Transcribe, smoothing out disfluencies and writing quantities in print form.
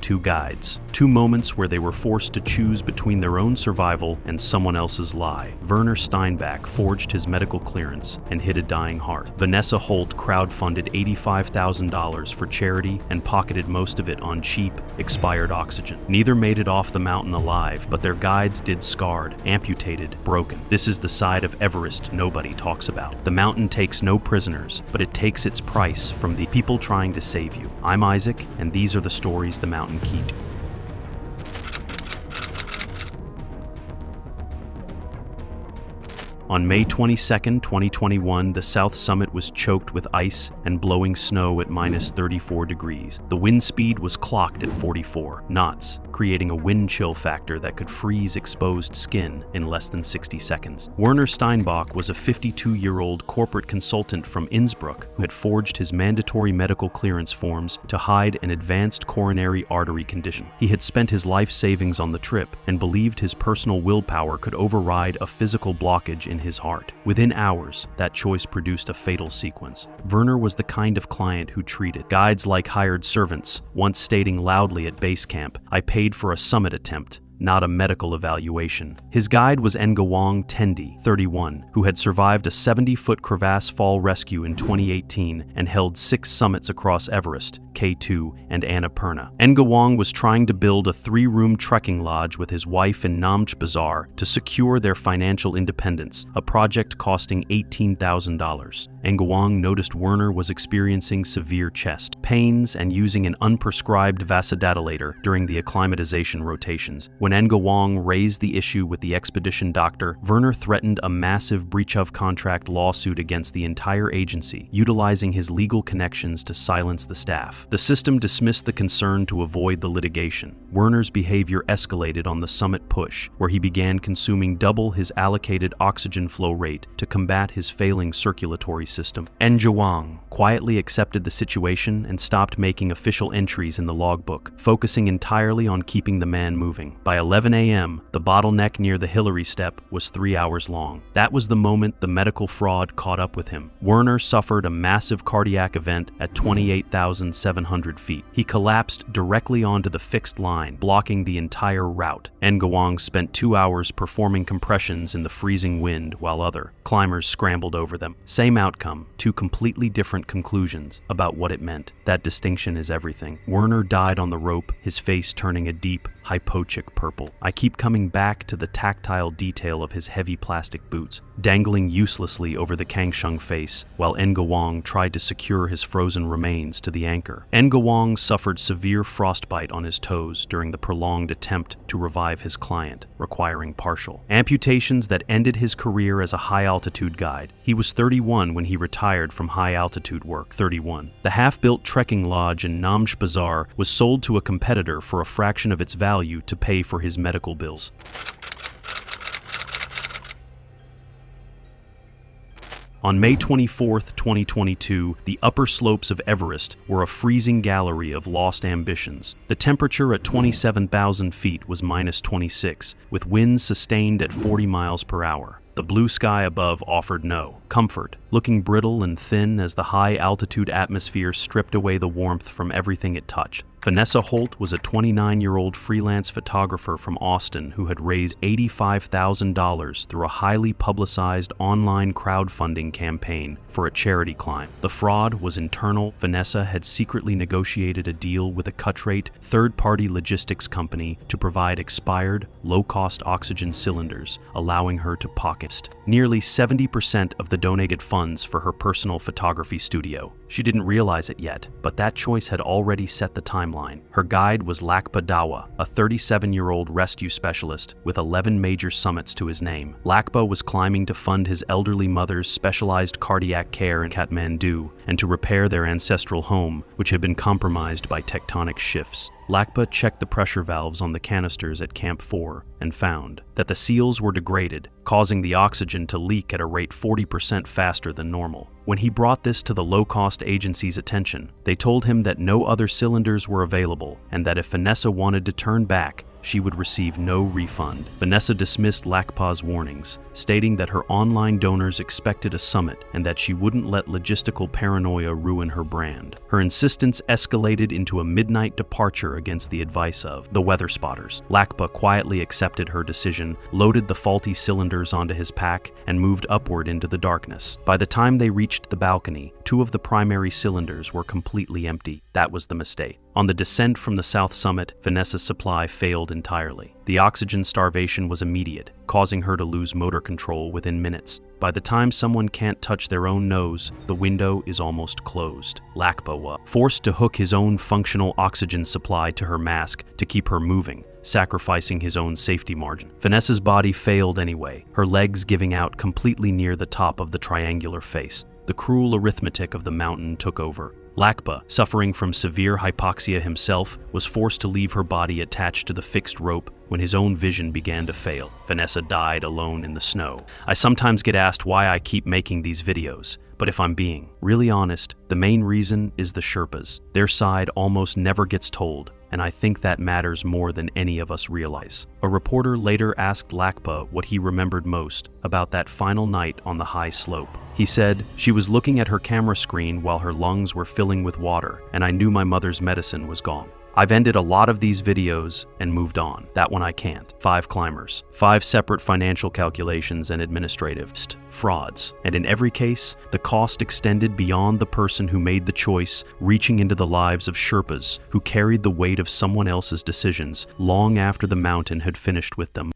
two guides. Two moments where they were forced to choose between their own survival and someone else's lie. Werner Steinbach forged his medical clearance and hid a dying heart. Vanessa Holt crowdfunded $85,000 for charity and pocketed most of it on cheap, expired oxygen. Neither made it off the mountain alive, but their guides did scarred, amputated, broken. This is the side of Everest nobody talks about. The mountain takes no prisoners, but it takes its price from the people trying to save you. I'm Isaac, and these are the stories the mountain keeps. On May 22, 2021, the South Summit was choked with ice and blowing snow at -34 degrees. The wind speed was clocked at 44 knots, creating a wind chill factor that could freeze exposed skin in less than 60 seconds. Werner Steinbach was a 52-year-old corporate consultant from Innsbruck who had forged his mandatory medical clearance forms to hide an advanced coronary artery condition. He had spent his life savings on the trip and believed his personal willpower could override a physical blockage in his heart. Within hours, that choice produced a fatal sequence. Werner was the kind of client who treated guides like hired servants, once stating loudly at base camp, "I paid for a summit attempt, not a medical evaluation." His guide was Ngawang Tendi, 31, who had survived a 70-foot crevasse fall rescue in 2018 and held 6 summits across Everest, K2, and Annapurna. Ngawang was trying to build a 3-room trekking lodge with his wife in Namche Bazaar to secure their financial independence, a project costing $18,000. Ngawang noticed Werner was experiencing severe chest pains and using an unprescribed vasodilator during the acclimatization rotations. When Ngawang raised the issue with the expedition doctor, Werner threatened a massive breach of contract lawsuit against the entire agency, utilizing his legal connections to silence the staff. The system dismissed the concern to avoid the litigation. Werner's behavior escalated on the summit push, where he began consuming double his allocated oxygen flow rate to combat his failing circulatory system. Ngawang quietly accepted the situation and stopped making official entries in the logbook, focusing entirely on keeping the man moving. By 11 a.m., the bottleneck near the Hillary Step was 3 hours long. That was the moment the medical fraud caught up with him. Werner suffered a massive cardiac event at 28,700 feet. He collapsed directly onto the fixed line, blocking the entire route. Ngawang spent 2 hours performing compressions in the freezing wind while other climbers scrambled over them. Same outcome, two completely different conclusions about what it meant. That distinction is everything. Werner died on the rope, his face turning a deep, hypoxic purple. I keep coming back to the tactile detail of his heavy plastic boots, dangling uselessly over the Kangshung face, while Ngawang tried to secure his frozen remains to the anchor. Ngawang suffered severe frostbite on his toes during the prolonged attempt to revive his client, requiring partial amputations that ended his career as a high-altitude guide. He was 31 when he retired from high-altitude work. 31. The half-built trekking lodge in Namche Bazaar was sold to a competitor for a fraction of its value to pay for his medical bills. On May 24, 2022, the upper slopes of Everest were a freezing gallery of lost ambitions. The temperature at 27,000 feet was -26, with winds sustained at 40 miles per hour. The blue sky above offered no comfort, looking brittle and thin as the high-altitude atmosphere stripped away the warmth from everything it touched. Vanessa Holt was a 29-year-old freelance photographer from Austin who had raised $85,000 through a highly publicized online crowdfunding campaign for a charity climb. The fraud was internal. Vanessa had secretly negotiated a deal with a cut-rate, third-party logistics company to provide expired, low-cost oxygen cylinders, allowing her to pocket nearly 70% of the donated funds for her personal photography studio. She didn't realize it yet, but that choice had already set the timeline. Her guide was Lakpa Dawa, a 37-year-old rescue specialist with 11 major summits to his name. Lakpa was climbing to fund his elderly mother's specialized cardiac care in Kathmandu and to repair their ancestral home, which had been compromised by tectonic shifts. Lakpa checked the pressure valves on the canisters at Camp 4 and found that the seals were degraded, causing the oxygen to leak at a rate 40% faster than normal. When he brought this to the low-cost agency's attention, they told him that no other cylinders were available and that if Vanessa wanted to turn back, she would receive no refund. Vanessa dismissed Lakpa's warnings, stating that her online donors expected a summit and that she wouldn't let logistical paranoia ruin her brand. Her insistence escalated into a midnight departure against the advice of the weather spotters. Lakpa quietly accepted her decision, loaded the faulty cylinders onto his pack, and moved upward into the darkness. By the time they reached the balcony, 2 of the primary cylinders were completely empty. That was the mistake. On the descent from the south summit, Vanessa's supply failed entirely. The oxygen starvation was immediate, causing her to lose motor control within minutes. By the time someone can't touch their own nose, the window is almost closed. Lakpa was forced to hook his own functional oxygen supply to her mask to keep her moving, sacrificing his own safety margin. Vanessa's body failed anyway, her legs giving out completely near the top of the triangular face. The cruel arithmetic of the mountain took over. Lakpa, suffering from severe hypoxia himself, was forced to leave her body attached to the fixed rope when his own vision began to fail. Vanessa died alone in the snow. I sometimes get asked why I keep making these videos, but if I'm being really honest, the main reason is the Sherpas. Their side almost never gets told, and I think that matters more than any of us realize. A reporter later asked Lakpa what he remembered most about that final night on the high slope. He said, "She was looking at her camera screen while her lungs were filling with water, and I knew my mother's medicine was gone. I've ended a lot of these videos and moved on. That one I can't. 5 climbers, 5 separate financial calculations and administrative frauds. And in every case, the cost extended beyond the person who made the choice, reaching into the lives of Sherpas who carried the weight of someone else's decisions long after the mountain had finished with them."